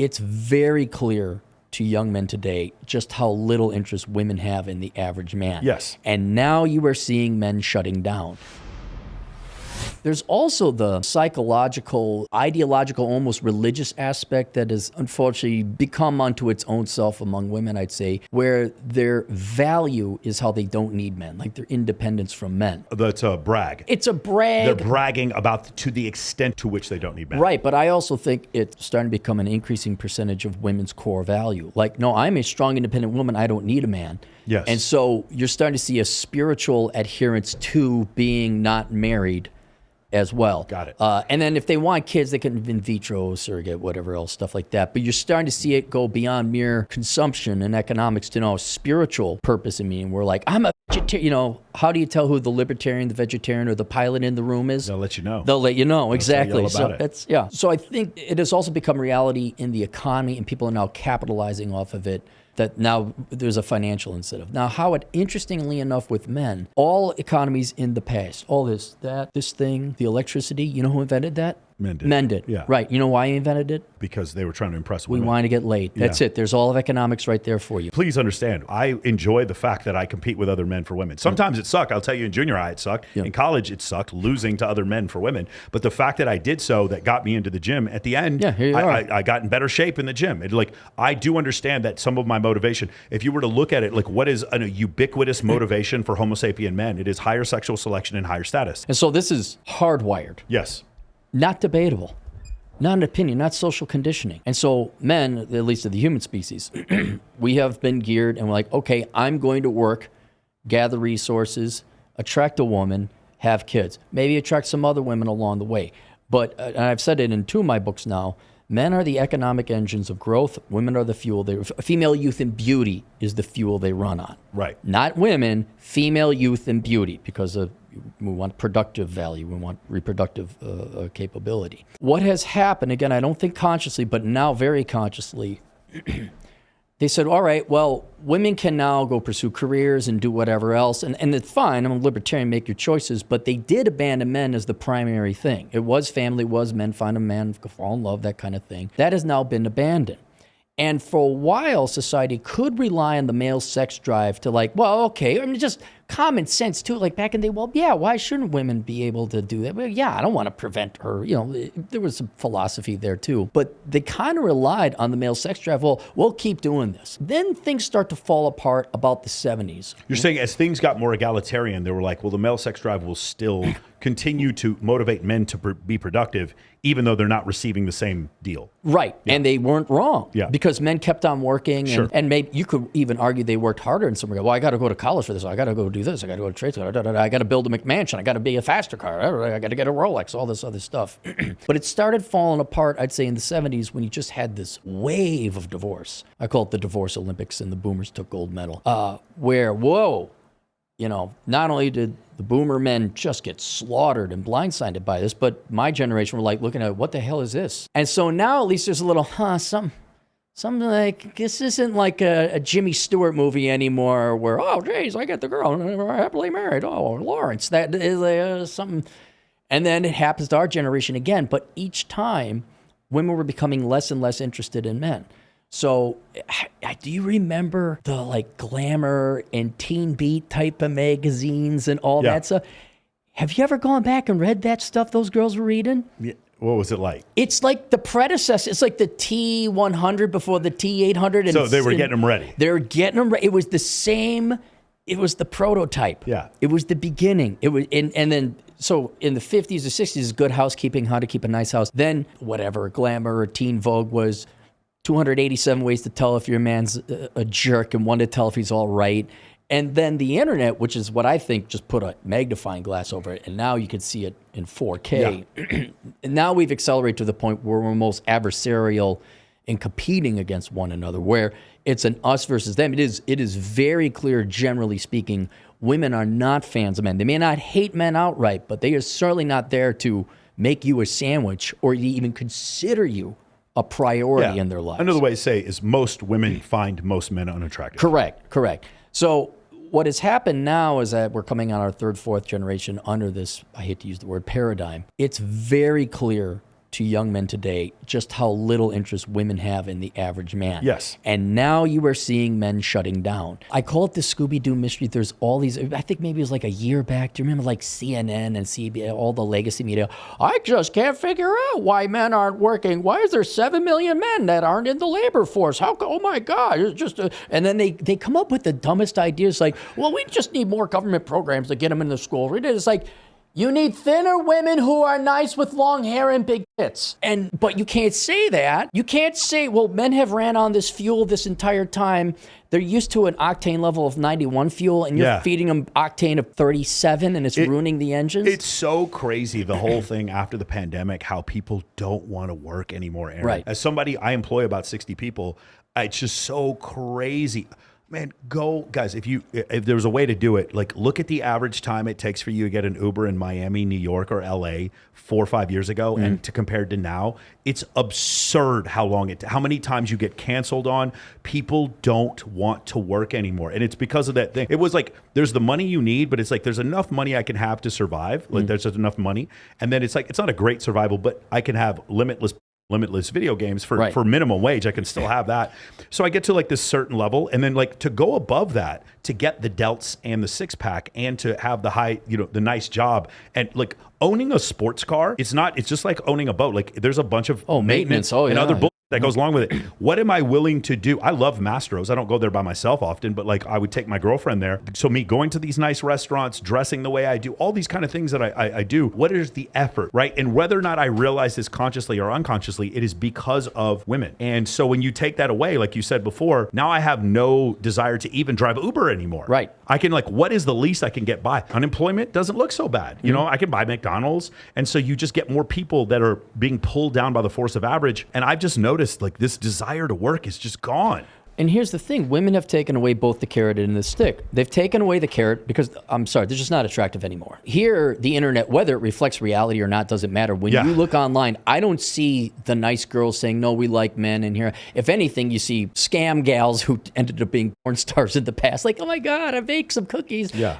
it's very clear to young men today just how little interest women have in the average man. Yes. And now you are seeing men shutting down. There's also the psychological, ideological, almost religious aspect that has unfortunately become unto its own self among women, I'd say, where their value is how they don't need men, like their independence from men. That's a brag. It's a brag. They're bragging about to the extent to which they don't need men. Right, but I also think it's starting to become an increasing percentage of women's core value. Like, no, I'm a strong, independent woman. I don't need a man. Yes. And so you're starting to see a spiritual adherence to being not married as well. Got it. And then if they want kids, they can in vitro, surrogate, whatever else, stuff like that. But you're starting to see it go beyond mere consumption and economics to know spiritual purpose and meaning. We're like, I'm a vegetarian. How do you tell who the libertarian, the vegetarian, or the pilot in the room is? They'll let you know. They'll let you know, exactly. So that's, yeah. So I think it has also become reality in the economy, and people are now capitalizing off of it. That now there's a financial incentive. Now, Howard, interestingly enough with men, all economies in the past, all this thing, the electricity, you know who invented that? Men did. Yeah. Right. You know why he invented it? Because they were trying to impress We women. want to get laid. That's it. There's all of economics right there for you. Please understand, I enjoy the fact that I compete with other men for women. Sometimes it sucked. I'll tell you, in junior high, it sucked. Yeah. In college, it sucked, losing to other men for women. But the fact that I did so, that got me into the gym, at the end, here you are. I got in better shape in the gym. I do understand that some of my motivation, if you were to look at it, like what is a ubiquitous motivation for Homo sapien men, it is higher sexual selection and higher status. And so this is hardwired. Yes. Not debatable. Not an opinion, not social conditioning. And so men, at least of the human species, we have been geared and we're like, okay, I'm going to work, gather resources, attract a woman, have kids, maybe attract some other women along the way. But, and I've said it in 2 of my books now, men are the economic engines of growth. Women are the fuel. Female youth and beauty is the fuel they run on. Right. Not women, female youth and beauty, because we want productive value. We want reproductive capability. What has happened, again, I don't think consciously, but now very consciously, they said, all right, well, women can now go pursue careers and do whatever else. And it's fine. I'm a libertarian, make your choices. But they did abandon men as the primary thing. It was family, was men find a man, fall in love, that kind of thing. That has now been abandoned. And for a while, society could rely on the male sex drive to like, well, okay, I mean, just common sense too. Like back in the day, well, yeah, why shouldn't women be able to do that? Well, yeah, I don't want to prevent her. You know, there was some philosophy there too. But they kind of relied on the male sex drive. Well, we'll keep doing this. Then things start to fall apart about the 70s. You're saying as things got more egalitarian, they were like, well, the male sex drive will still continue to motivate men to be productive, even though they're not receiving the same deal. Right. Yeah. And they weren't wrong. Yeah. Because men kept on working. Sure. And maybe you could even argue they worked harder in some regard. Well, I got to go to college for this. I got to go do this. I got to go to trade school. I got to build a McMansion. I got to be a faster car. I got to get a Rolex, all this other stuff. But it started falling apart, I'd say, in the 70s when you just had this wave of divorce. I call it the divorce Olympics, and the boomers took gold medal. Where, whoa, you know, not only did the boomer men just get slaughtered and blindsided by this, but my generation were like looking at what the hell is this? And so now at least there's a little, something like, this isn't like a Jimmy Stewart movie anymore where, oh, geez, I got the girl, and we're happily married. Oh, Lawrence, that is something. And then it happens to our generation again. But each time, women were becoming less and less interested in men. So do you remember the like Glamour and Teen Beat type of magazines and all that stuff? Have you ever gone back and read that stuff those girls were reading? Yeah. What was it like? It's like the predecessor. It's like the T100 before the T800. So they were getting them ready. They were getting them ready. It was the same. It was the prototype. Yeah. It was the beginning. It was, and then, so in the 50s or 60s, Good Housekeeping, How to Keep a Nice House. Then whatever, Glamour or Teen Vogue was 287 ways to tell if your man's a jerk and one to tell if he's all right. And then the internet, which is what I think just put a magnifying glass over it, and now you can see it in 4K. Yeah. And now we've accelerated to the point where we're most adversarial in competing against one another, where it's an us versus them. It is very clear, generally speaking, women are not fans of men. They may not hate men outright, but they are certainly not there to make you a sandwich or even consider you a priority in their lives. Another way to say is most women find most men unattractive. Correct. So what has happened now is that we're coming on our 3rd, 4th generation under this, I hate to use the word paradigm. It's very clear to young men today just how little interest women have in the average man. Yes. And now you are seeing men shutting down. I call it the Scooby-Doo mystery. There's all these, I think maybe it was like a year back. Do you remember like CNN and CBS, all the legacy media? I just can't figure out why men aren't working. Why is there 7 million men that aren't in the labor force? Oh my God, it's just, and then they come up with the dumbest ideas like, well, we just need more government programs to get them into school. It's like, you need thinner women who are nice with long hair and big tits. But you can't say that. You can't say, well, men have ran on this fuel this entire time. They're used to an octane level of 91 fuel, and you're feeding them octane of 37, and it's ruining the engines. It's so crazy, the whole thing after the pandemic, how people don't want to work anymore, Aaron. Right. As somebody, I employ about 60 people. It's just so crazy. Man, go, guys, if there was a way to do it, like look at the average time it takes for you to get an Uber in Miami, New York, or LA 4 or 5 years ago, and to compared to now, it's absurd how many times you get canceled on. People don't want to work anymore. And it's because of that thing. It was like, there's the money you need, but it's like, there's enough money I can have to survive. Like there's just enough money. And then it's like, it's not a great survival, but I can have limitless video games for minimum wage. I can still have that. So I get to like this certain level, and then like to go above that, to get the delts and the six pack, and to have the high, the nice job, and like owning a sports car, it's just like owning a boat. Like there's a bunch of maintenance and other bull that goes along with it. What am I willing to do? I love Mastro's. I don't go there by myself often, but like I would take my girlfriend there. So me going to these nice restaurants, dressing the way I do, all these kind of things that I do, what is the effort, right? And whether or not I realize this consciously or unconsciously, it is because of women. And so when you take that away, like you said before, now I have no desire to even drive Uber anymore. Right. I can like, what is the least I can get by? Unemployment doesn't look so bad. I can buy McDonald's. And so you just get more people that are being pulled down by the force of average. And I've just noticed like this desire to work is just gone. And here's the thing. Women have taken away both the carrot and the stick. They've taken away the carrot because, I'm sorry, they're just not attractive anymore. Here, the internet, whether it reflects reality or not, doesn't matter. When you look online, I don't see the nice girls saying, no, we like men in here. If anything, you see scam gals who ended up being porn stars in the past. Like, oh my God, I baked some cookies. Yeah.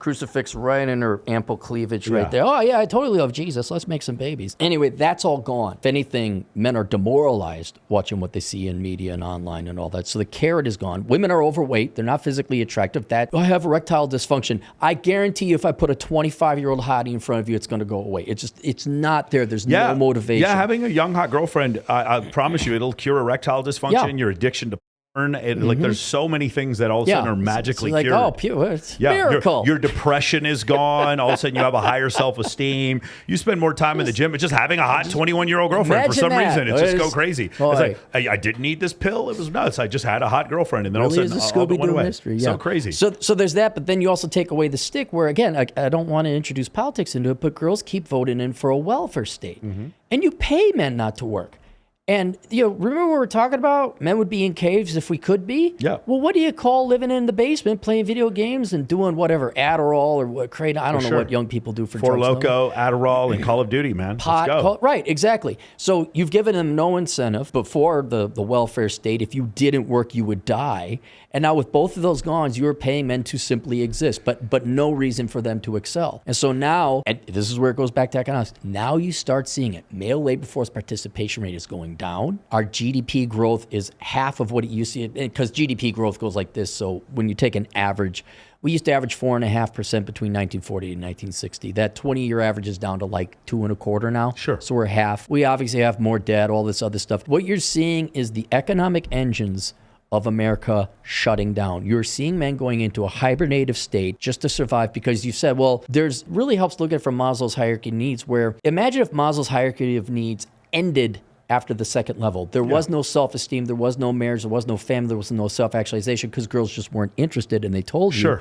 Crucifix right in her ample cleavage right there. Oh yeah, I totally love Jesus. Let's make some babies. Anyway, that's all gone. If anything, men are demoralized watching what they see in media and online and all that. So the carrot is gone. Women are overweight. They're not physically attractive. I have erectile dysfunction. I guarantee you if I put a 25-year-old hottie in front of you, it's going to go away. It's not there. There's no motivation. Yeah, having a young hot girlfriend, I promise you, it'll cure erectile dysfunction, your addiction to like there's so many things that all of a sudden are magically like, cured. Oh, pure, it's miracle. Your depression is gone. All of a sudden you have a higher self-esteem. You spend more time in the gym. It's just having a hot 21-year-old girlfriend for some reason. It's just go crazy. It's like, I didn't need this pill. It was nuts. I just had a hot girlfriend, and then all of a sudden all went away. Mystery, So crazy. So there's that, but then you also take away the stick where, again, I don't want to introduce politics into it, but girls keep voting in for a welfare state. And you pay men not to work. And, remember what we were talking about? Men would be in caves if we could be? Yeah. Well, what do you call living in the basement, playing video games and doing whatever, Adderall or what, I don't know what young people do for drugs. Four Loko, Adderall, and Call of Duty, man. Pot, let's go. Right, exactly. So you've given them no incentive before the welfare state. If you didn't work, you would die. And now with both of those gone, you are paying men to simply exist, but no reason for them to excel. And so now, and this is where it goes back to economics, now you start seeing it. Male labor force participation rate is going down. Our GDP growth is half of what it used to be, because GDP growth goes like this. So when you take an average, we used to average 4.5% between 1940 and 1960. That 20-year average is down to like 2.25 now. Sure. So we're half. We obviously have more debt, all this other stuff. What you're seeing is the economic engines of America shutting down. You're seeing men going into a hibernative state just to survive, because you said, well, there's really helps look at it from Maslow's hierarchy of needs, where imagine if Maslow's hierarchy of needs ended after the second level. There was no self-esteem, there was no marriage, there was no family, there was no self-actualization, because girls just weren't interested, and they told you,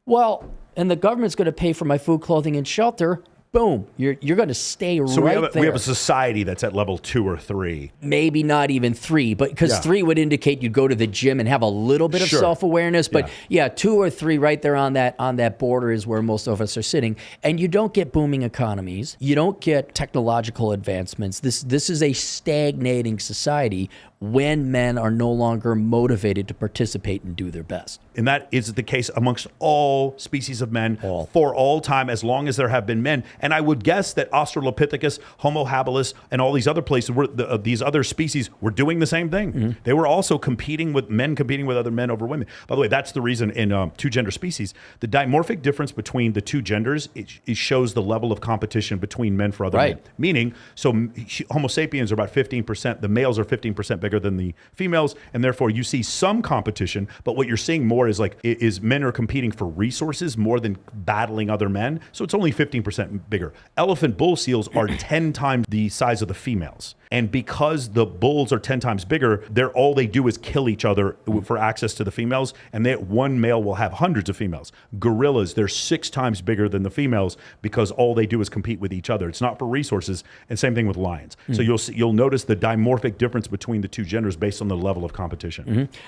well, and the government's going to pay for my food, clothing, and shelter. Boom, you're going to stay so right there. We have a society that's at level 2 or 3. Maybe not even 3, but because 3 would indicate you'd go to the gym and have a little bit of self-awareness. But 2 or 3 right there on that border is where most of us are sitting. And you don't get booming economies. You don't get technological advancements. This is a stagnating society when men are no longer motivated to participate and do their best. And that is the case amongst all species of men All. for all time, as long as there have been men. And I would guess that Australopithecus, Homo habilis, and all these other places, these other species were doing the same thing. They were also competing with other men over women. By the way, that's the reason in two gender species, the dimorphic difference between the two genders, it shows the level of competition between men for other men. Meaning, so Homo sapiens are about 15%, the males are 15% bigger than the females, and therefore you see some competition, but what you're seeing more is men are competing for resources more than battling other men, so it's only 15% bigger. Elephant bull seals are 10 times the size of the females. And because the bulls are 10 times bigger, all they do is kill each other for access to the females, and one male will have hundreds of females. Gorillas, they're 6 times bigger than the females because all they do is compete with each other. It's not for resources, and same thing with lions. So you'll notice the dimorphic difference between the two genders based on the level of competition.